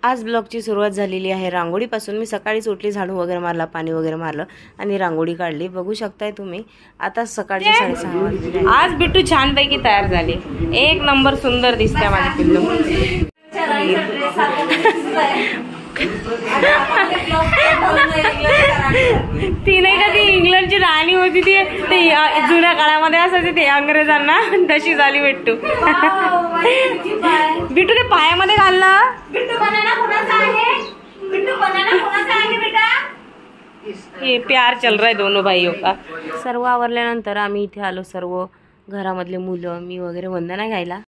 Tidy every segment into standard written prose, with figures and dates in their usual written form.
आज ब्लॉगची सुरुवात झालेली आहे रांगोळीपासून। मी सकाळीच उठली, झाडू वगैरे मारला, पाणी वगैरे मारलं आणि रांगोळी काढली। बघू शकताय तुम्ही, आता सकाळचे 6:30 वाजले। आज बिट्टू छानपैकी तयार झाली, एक नंबर सुंदर दिसते माझी पिल्लू। ती नाही का ती इंग्लंडची राणी होती, ती जुन्या काळामध्ये असायची, ते अंग्रेजांना तशी झाली बिट्टू। बिट्टू ते पायामध्ये घाललं। बिट्टू बनाना कोणाचा आहे? बिट्टू बनाना कोणाचा आहे बेटा? ये प्यार चल रहा है दोनों भाइयों का। सर्व आवरल्यानंतर आम्ही इथे आलो, सर्व घरामधले मुलं, मी वगैरे वंदना घ्यायला।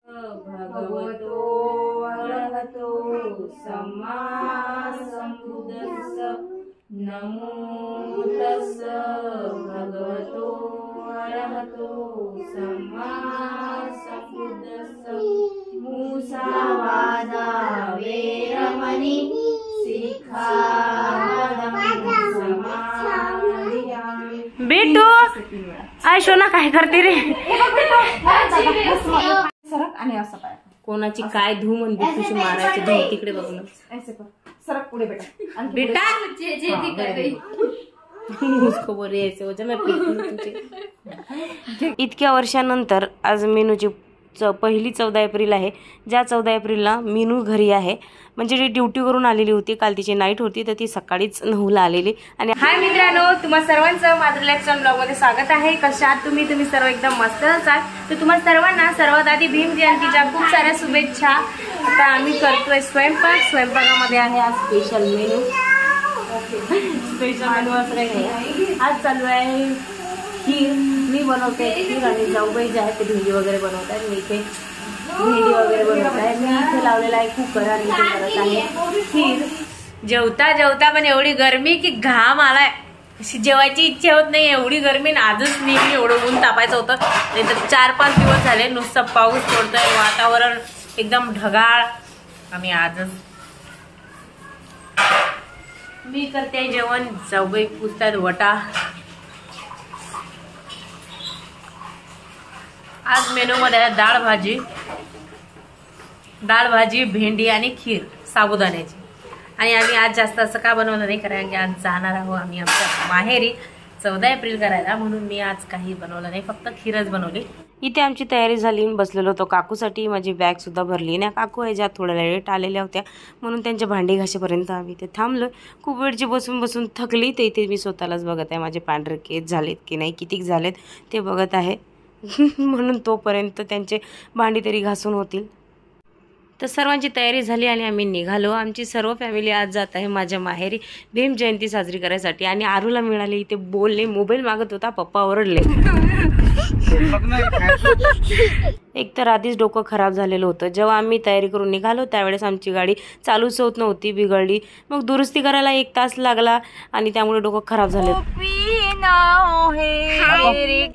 भगवतो अरहतो सम्मा संबुद्धस्स नमो तस्स भगवतो अरहतो सम्मा संबुद्धस्स मूसावादा वेरमणि बिट्टू आय शोना काय करते रे? सरक आणि असं पाय, कोणाची काय धूम आणि बिट्टूची मारायची धूम तिकडे बघून सरक पुढे बेटा। बेटा उसको बोल रही ऐसे हो जा, मैं पीटूंगी तुझे। इतक्या वर्षानंतर आज मीनूची पहिली 14 एप्रिल आहे, ज्या 14 एप्रिलला मीनू घरी आहे। म्हणजे ती ड्युटी करून आलेली होती, काल तिची नाईट होती, तर ती सकाळीच 9ला आलेली। आणि हाय मित्रांनो, तुम्हा सर्वांचं माझं रिलॅक्सन ब्लॉग मध्ये स्वागत आहे। कशा आहात तुम्ही सर्व? एकदम मस्त असाल तर तुम्हा सर्वांना सर्वात आधी भीम जयंतीच्या खूप साऱ्या शुभेच्छा। आता आम्ही करतोय स्वयंपाक, स्वयंपाकामध्ये आहे आज स्पेशल मेनू। स्पेशल मेनू असं काही आज चालू आहे खीर, मी बनवते खीर आणि जाऊबाई जे आहे ते भेंडी वगैरे बनवत आहे। मी इथे भेंडी वगैरे बनवत आहे, मी इथे लावलेला आहे कुकर आणि इथे करत आहे खीर। जेवता जेवता पण एवढी गरमी की घाम आलाय, जेवायची इच्छा होत नाही, एवढी गरमी। आजच नेहमी एवढं ऊन तापायचं होतं, नाही तर 4-5 दिवस झाले नुसतं पाऊस पडतोय, वातावरण एकदम ढगाळ। आम्ही आजच मी करते जेवण, जाऊबाई पुसतात वटा। आज मेनू मध्ये आहे डाळ भाजी, भेंडी आणि खीर साबुदाण्याची। आणि आम्ही आज जास्त असं का बनवलं नाही, कारण की आज जाणार आहोत आम्ही आमच्या माहेरी 14 एप्रिल करायला, म्हणून मी आज काही बनवलं नाही, फक्त खीरच बनवली। इथे आमची तयारी झाली, बसलेलो होतो काकूसाठी, माझी बॅग सुद्धा भरली ना। काकू आहे ज्या थोड्या लेट आलेल्या होत्या, म्हणून त्यांच्या भांडी घासेपर्यंत आम्ही इथे थांबलो। खूप वेळची बसून थकली, तर इथे मी स्वतःलाच बघत आहे, माझे पांढरे केस झालेत की नाही, किती झालेत ते बघत आहे। म्हणून तोपर्यंत त्यांचे भांडी तरी घासून होतील। तर सर्वांची तयारी झाली आणि आम्ही निघालो। आमची सर्व फॅमिली आज जात आहे माझ्या माहेरी भीम जयंती साजरी करायसाठी। आणि आरूला मिळाले इथे बोलले, मोबाईल मागत होता, पप्पा ओरडले। एक तर आधीच डोकं खराब झालेलं होतं। जेव्हा आम्ही तयारी करून निघालो त्यावेळेस आमची गाडी चालूच होत नव्हती, बिघडली, मग दुरुस्ती करायला 1 तास लागला आणि त्यामुळे डोकं खराब झालं।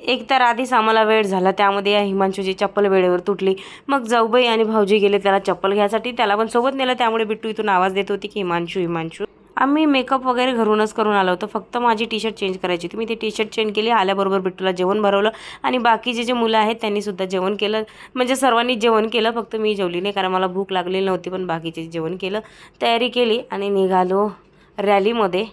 एक तर आधीच आम्हाला वेळ झाला, त्यामध्ये हिमांशूची चप्पल वेळेवर तुटली। मग जाऊबाई आणि भाऊजी गेले त्याला चप्पल घ्यायसाठी, त्याला पण सोबत नेलं, त्यामुळे बिट्टू इथून आवाज देत होती की हिमांशू। आम्ही मेकअप वगैरे घरूनच करून आलो होतो, फक्त माझी टी शर्ट चेंज करायची होती। मी ती टी शर्ट चेंज केली, आल्याबरोबर बिट्टूला जेवण भरवलं आणि बाकीचे जे मुलं आहेत त्यांनी सुद्धा जेवण केलं। म्हणजे सर्वांनी जेवण केलं, फक्त मी जेवली नाही कारण मला भूक लागलेली नव्हती, पण बाकीचे जेवण केलं, तयारी केली आणि निघालो रॅलीमध्ये।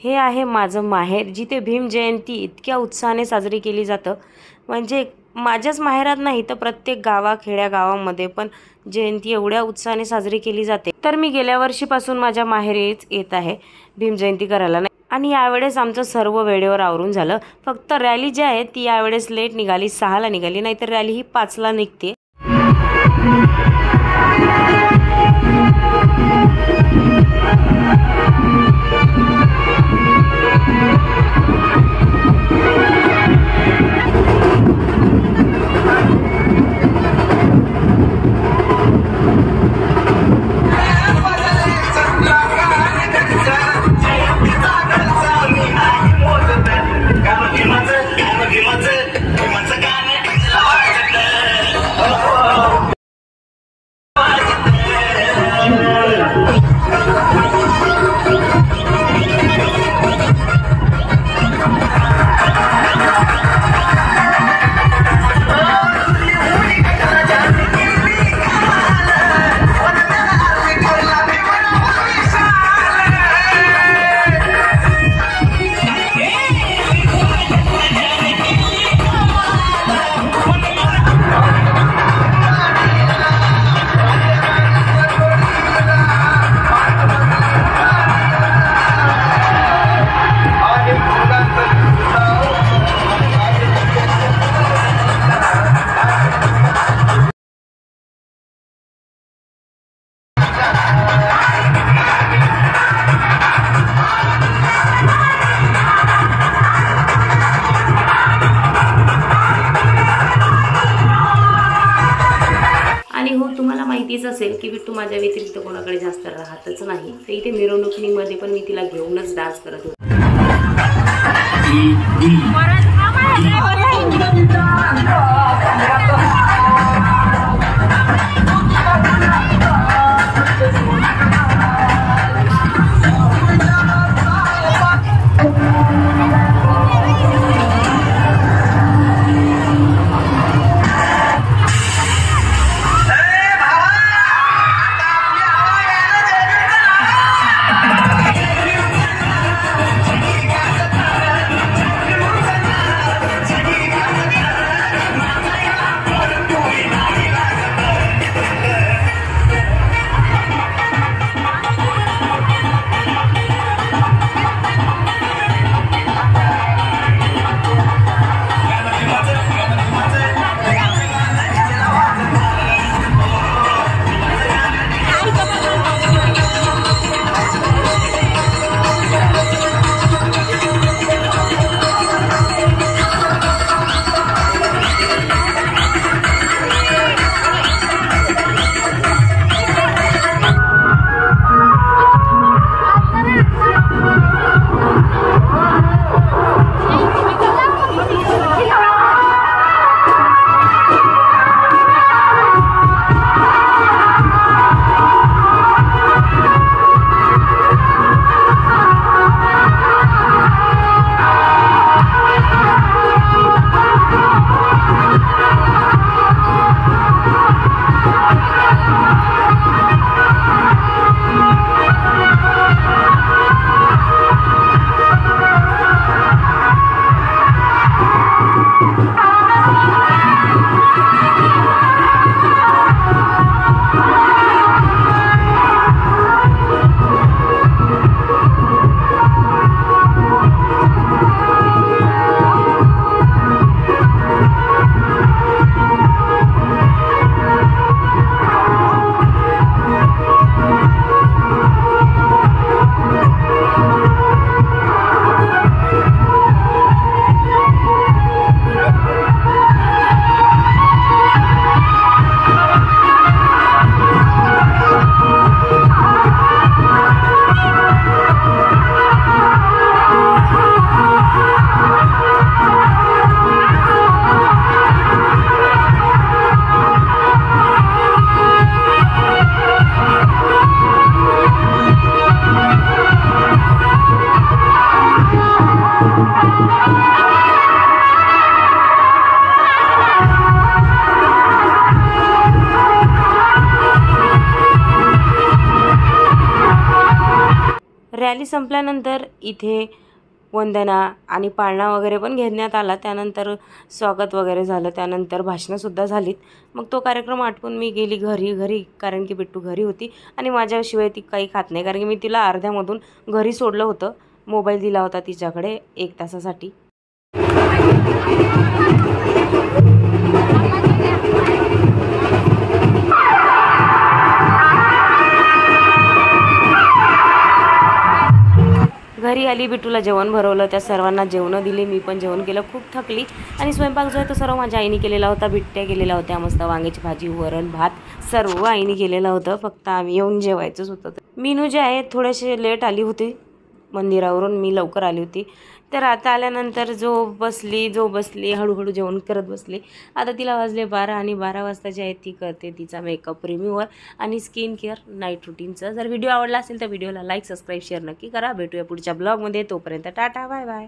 हे आहे माझं माहेर, जिथे भीम जयंती इतक्या उत्साहाने साजरी केली जातं। म्हणजे माझ्याच माहेरात नाही तर प्रत्येक खेड्या गावामध्ये पण जयंती एवढ्या उत्साहाने साजरी केली जाते। तर मी गेल्या वर्षीपासून माझ्या माहेरीच येत आहे भीम जयंती करायला नाही। आणि यावेळेस आमचं सर्व वेळेवर आवरून झालं, फक्त रॅली जी आहे ती यावेळेस लेट निघाली, 6ला निघाली, नाहीतर रॅली ही 5ला निघते। तर इथे मिरवणुकीमध्ये पण मी तिला घेऊनच डान्स करत होते. रॅली संपल्यानंतर इथे वंदना आणि पाळणा वगैरे पण घेण्यात आला. त्यानंतर स्वागत वगैरे झालं. त्यानंतर भाषणंसुद्धा झालीत. मग तो कार्यक्रम आटपून मी गेली घरी कारण की बिट्टू घरी होती आणि माझ्याशिवाय ती काही खात नाही, कारण की मी तिला अर्ध्यामधून घरी सोडलं होतं. मोबाईल दिला होता तिच्याकडे 1 तासासाठी. घरी आली, बिट्टूला जेवण भरवलं, त्या सर्वांना जेवणं दिली. मी पण जेवण केलं, खूप थकली. आणि स्वयंपाक जो आहे तो सर्व माझ्या आईने केलेला होता. बिट्ट्या केलेल्या होत्या, मस्त वांग्याची भाजी, वरण, भात सर्व आईने केलेलं होतं. फक्त आम्ही येऊन जेवायचंच होतं. मीनू जे आहे थोडेसे लेट आली होती मंदिरावरून, मी लवकर आली होती. तर आता आल्यानंतर जो बसली हळूहळू जेवण करत बसली. आता तिला वाजले 12 आणि 12 वाजता जे आहे ती करते तिचा मेकअप रिम्यूवर आणि स्किन केअर नाईट रुटीनचं. जर व्हिडिओ आवडला असेल तर व्हिडिओला लाईक, सबस्क्राईब, शेअर नक्की करा. भेटूया पुढच्या ब्लॉगमध्ये. तोपर्यंत टाटा, बाय बाय.